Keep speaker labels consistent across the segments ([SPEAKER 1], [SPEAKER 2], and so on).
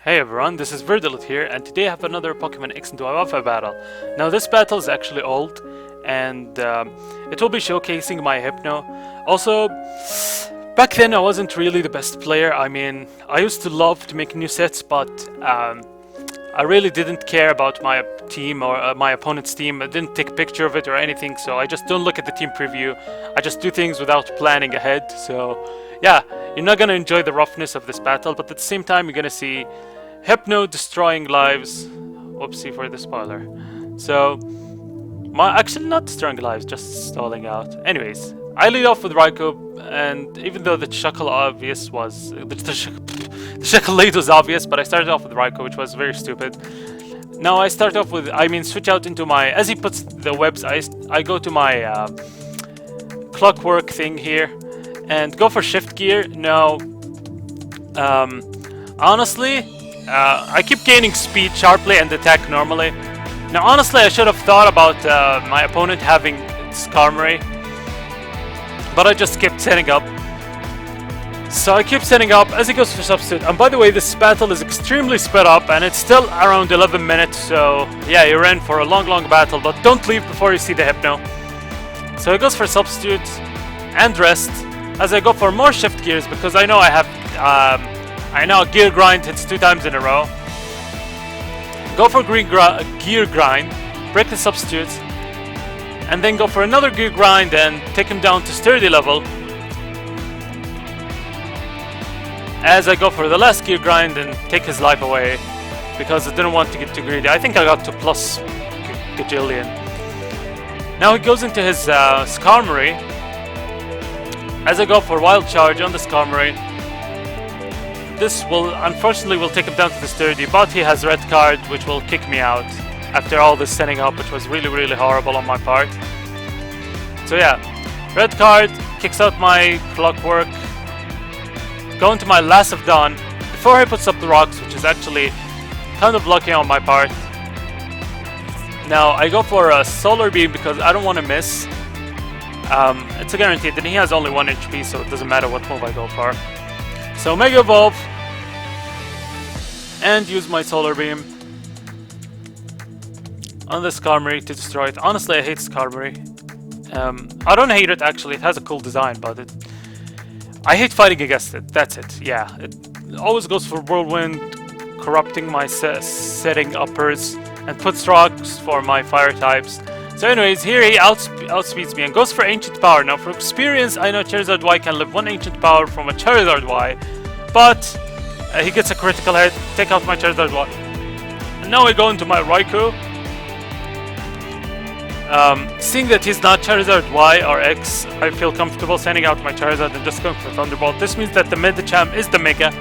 [SPEAKER 1] Hey everyone, this is Verdilit here, and today I have another Pokemon X into a Wi-Fi battle. Now this battle is actually old, and it will be showcasing my Hypno. Also, back then I wasn't really the best player. I mean, I used to love to make new sets, but I really didn't care about my team or my opponent's team. I didn't take a picture of it or anything, so I just don't look at the team preview. I just do things without planning ahead, so yeah, you're not gonna enjoy the roughness of this battle, but at the same time you're gonna see Hypno destroying lives. Whoopsie for the spoiler. So, actually not destroying lives, just stalling out. Anyways, I lead off with Raikou, and even though the Shuckle obvious was the Shuckle lead was obvious, but I started off with Raikou, which was very stupid. Now I start off with, switch out into my, as he puts the webs, I go to my clockwork thing here, and go for shift gear. Now, honestly, I keep gaining speed sharply and attack normally. Now honestly I should have thought about my opponent having Skarmory, but I just kept setting up. So I keep setting up as he goes for substitute. And by the way, this battle is extremely sped up and it's still around 11 minutes, so yeah, you're in for a long battle, but don't leave before you see the Hypno. So he goes for substitute and rest as I go for more shift gears because I know I have gear grind hits 2 times in a row. Go for gear grind, break the substitutes, and then go for another gear grind and take him down to sturdy level. As I go for the last gear grind and take his life away because I didn't want to get too greedy. I think I got to plus gajillion. Now he goes into his Skarmory. As I go for wild charge on the Skarmory, this will unfortunately take him down to the sturdy, but he has red card which will kick me out after all this setting up, which was really horrible on my part. So yeah, red card kicks out my clockwork. Go into my Last of Dawn before he puts up the rocks, which is actually kind of lucky on my part. Now I go for a solar beam because I don't want to miss. It's a guarantee that he has only 1 HP, so it doesn't matter what move I go for. So Mega Evolve and use my Solar Beam on the Skarmory to destroy it. Honestly, I hate Skarmory. I don't hate it actually, it has a cool design, but I hate fighting against it, that's it. Yeah, it always goes for Whirlwind, corrupting my setting uppers, and puts rocks for my fire types. So anyways, here he outspeeds me and goes for Ancient Power. Now from experience, I know Charizard Y can live 1 Ancient Power from a Charizard Y, but he gets a critical hit, take out my Charizard Y. And now I go into my Raikou. Seeing that he's not Charizard Y or X, I feel comfortable sending out my Charizard and just going for Thunderbolt. This means that the mid-champ is the Mega.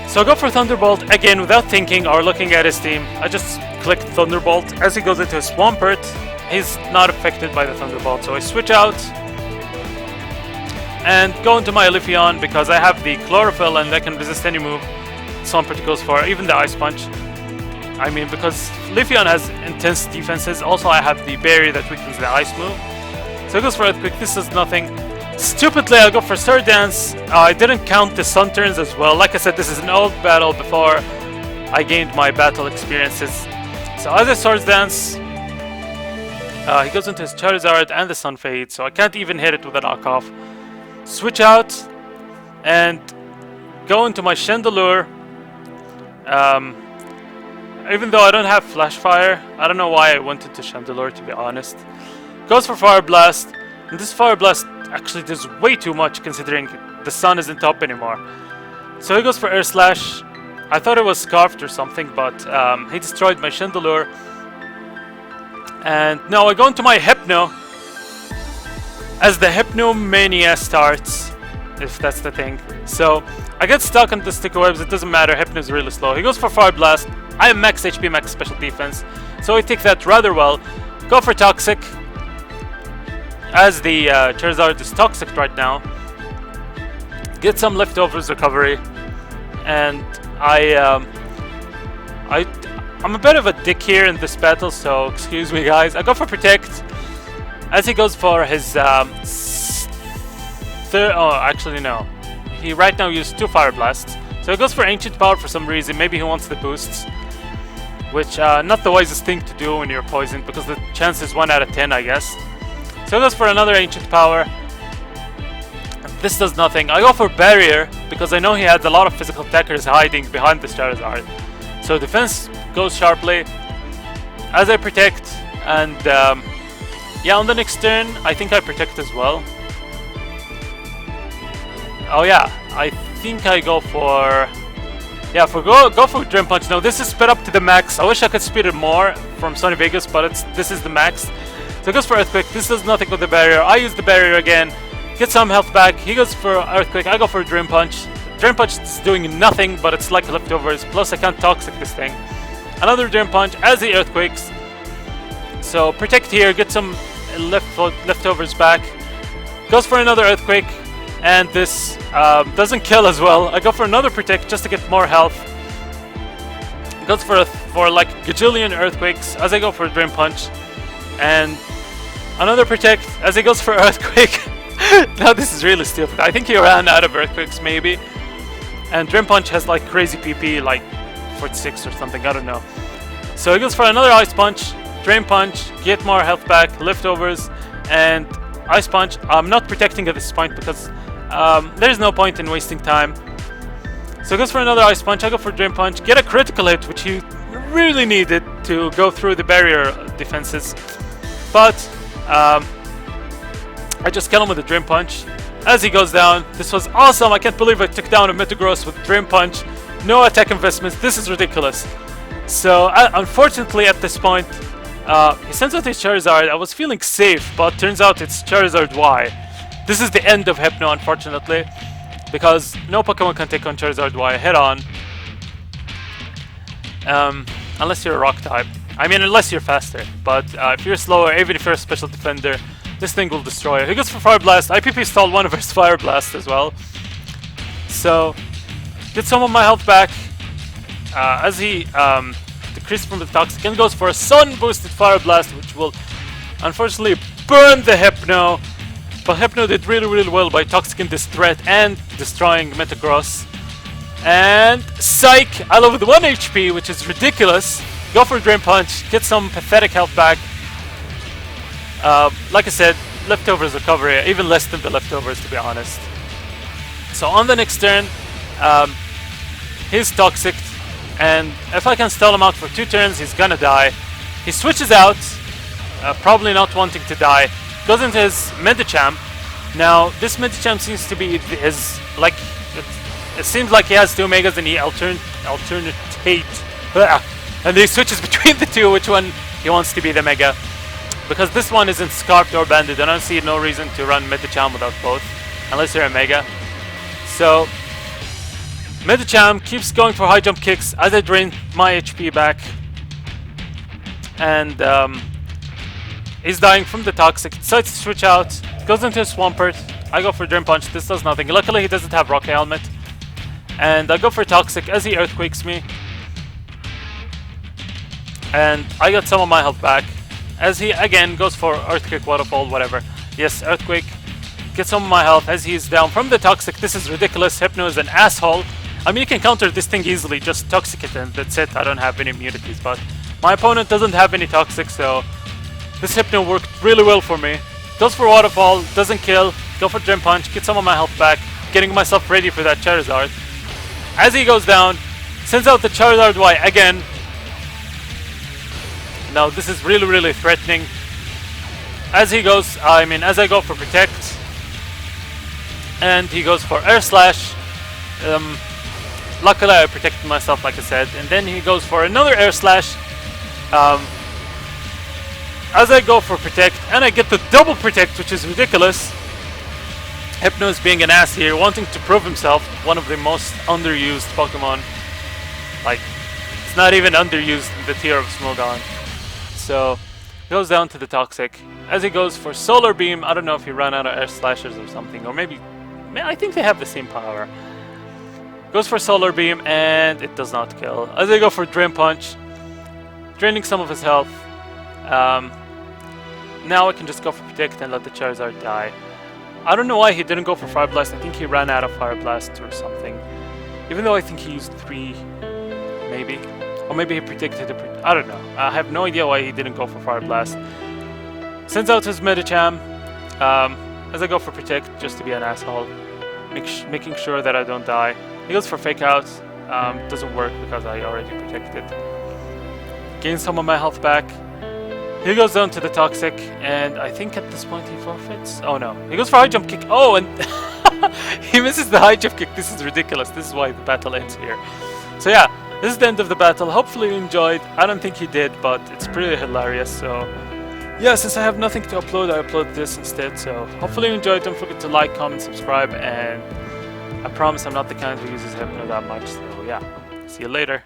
[SPEAKER 1] So I go for Thunderbolt again without thinking or looking at his team. I just click Thunderbolt. As he goes into his Swampert, he's not affected by the Thunderbolt, so I switch out and go into my Leafeon because I have the Chlorophyll and I can resist any move Swampert goes for, even the Ice Punch. I mean, because Leafeon has intense defenses, also I have the Berry that weakens the Ice move. So he goes for Earthquake, this is nothing. Stupidly, I'll go for Sword Dance. I didn't count the Sun turns as well. Like I said, this is an old battle before I gained my battle experiences. So as I Sword Dance, he goes into his Charizard and the Sun Fade, so I can't even hit it with a knockoff. Switch out and go into my Chandelure. Even though I don't have Flash Fire, I don't know why I went into Chandelure, to be honest. Goes for Fire Blast, and this Fire Blast actually does way too much considering the sun isn't up anymore. So he goes for Air Slash. I thought it was Scarfed or something, but he destroyed my Chandelure. And now I go into my Hypno as the Hypno Mania starts, if that's the thing. So I get stuck on the sticker webs, it doesn't matter, Hypno is really slow. He goes for Fire Blast. I have max HP, max special defense, so I take that rather well. Go for Toxic, as the Charizard is toxic right now. Get some leftovers recovery, and I'm a bit of a dick here in this battle, so excuse me guys. I go for Protect, as he goes for his actually no. He right now used 2 Fire Blasts. So he goes for Ancient Power for some reason. Maybe he wants the boosts, which not the wisest thing to do when you're poisoned, because the chance is 1 out of 10, I guess. So he goes for another Ancient Power. This does nothing. I go for Barrier because I know he has a lot of physical attackers hiding behind the Charizard. So defense goes sharply as I protect, and yeah, on the next turn I think I protect as well. Oh yeah, I think I go for go for Dream Punch. Now this is sped up to the max. I wish I could speed it more from Sony Vegas, but this is the max. So it goes for Earthquake. This does nothing with the barrier. I use the barrier again, get some health back. He goes for Earthquake. I go for Dream Punch. Dream Punch is doing nothing, but it's like leftovers. Plus I can't Toxic this thing. Another Dream Punch as he Earthquakes. So protect here, get some leftovers back. Goes for another Earthquake. And this doesn't kill as well. I go for another Protect just to get more health. Goes for like gajillion Earthquakes as I go for Dream Punch. And another Protect as he goes for Earthquake. Now this is really stupid. I think he ran out of Earthquakes maybe. And Dream Punch has like crazy PP, like 46 or something, I don't know. So he goes for another Ice Punch, Dream Punch, get more health back, leftovers, and Ice Punch. I'm not protecting at this point because there's no point in wasting time. So he goes for another Ice Punch, I go for Dream Punch, get a critical hit, which he really needed to go through the barrier defenses. But I just kill him with a Dream Punch as he goes down. This was awesome. I can't believe I took down a Metagross with Dream Punch. No attack investments. This is ridiculous. So unfortunately at this point, he sends out his Charizard. I was feeling safe, but turns out it's Charizard Y. This is the end of Hypno, unfortunately, because no Pokemon can take on Charizard Y head on. Unless you're a Rock type. I mean, unless you're faster. But if you're slower, even if you're a special defender, this thing will destroy it. He goes for Fire Blast. IPP stalled one of his Fire Blast as well. So, get some of my health back as he decreases from the Toxic and goes for a Sun boosted Fire Blast, which will unfortunately burn the Hypno. But Hypno did really well by Toxicing this threat and destroying Metagross. And Psych, I love with 1 HP, which is ridiculous. Go for Dream Punch, get some pathetic health back. Like I said, leftovers recovery, even less than the leftovers to be honest. So on the next turn, he's Toxic, and if I can stall him out for 2 turns, he's gonna die. He switches out, probably not wanting to die, goes into his Medicham. Now, this Medicham seems to be his, like, it seems like he has 2 Megas and he alternate, and he switches between the two, which one he wants to be the Mega. Because this one isn't Scarfed or Banded, I don't see no reason to run Medicham without both, unless you're a Mega. So, Medicham keeps going for high jump kicks as I drain my HP back. And he's dying from the Toxic, decides to switch out, goes into a Swampert. I go for Dream Punch, this does nothing. Luckily he doesn't have Rock Helmet. And I go for Toxic as he Earthquakes me. And I got some of my health back as he again goes for Earthquake, Waterfall, whatever. Yes, Earthquake. Get some of my health as he's down from the Toxic. This is ridiculous. Hypno is an asshole. I mean, you can counter this thing easily, just Toxic it and that's it. I don't have any immunities, but my opponent doesn't have any Toxic, so this Hypno worked really well for me. Goes for Waterfall, doesn't kill. Go for Dream Punch, get some of my health back. Getting myself ready for that Charizard. As he goes down, sends out the Charizard Y again. Now this is really threatening. As he goes, as I go for Protect. And he goes for Air Slash. Luckily I protected myself like I said. And then he goes for another Air Slash. As I go for Protect, and I get the double Protect, which is ridiculous. Hypno is being an ass here, wanting to prove himself one of the most underused Pokemon. Like, it's not even underused in the tier of Smogon. So, goes down to the Toxic. As he goes for Solar Beam, I don't know if he ran out of Air Slashers or something, or maybe I think they have the same power. Goes for Solar Beam, and it does not kill. As I go for Dream Punch, draining some of his health. Now I can just go for Protect and let the Charizard die. I don't know why he didn't go for Fire Blast. I think he ran out of Fire Blast or something. Even though I think he used 3, maybe. Or maybe he predicted it. I don't know. I have no idea why he didn't go for Fire Blast. Sends out his Medicham. As I go for Protect, just to be an asshole. Making sure that I don't die. He goes for Fake Out. Doesn't work because I already protected. Gains some of my health back. He goes down to the Toxic, and I think at this point he forfeits. Oh no, he goes for High Jump Kick. Oh, and he misses the High Jump Kick. This is ridiculous. This is why the battle ends here. So yeah, this is the end of the battle. Hopefully you enjoyed. I don't think you did, but it's pretty hilarious. So yeah, since I have nothing to upload, I upload this instead. So hopefully you enjoyed. Don't forget to like, comment, subscribe, and I promise I'm not the kind who uses Hypno that much. So yeah, see you later.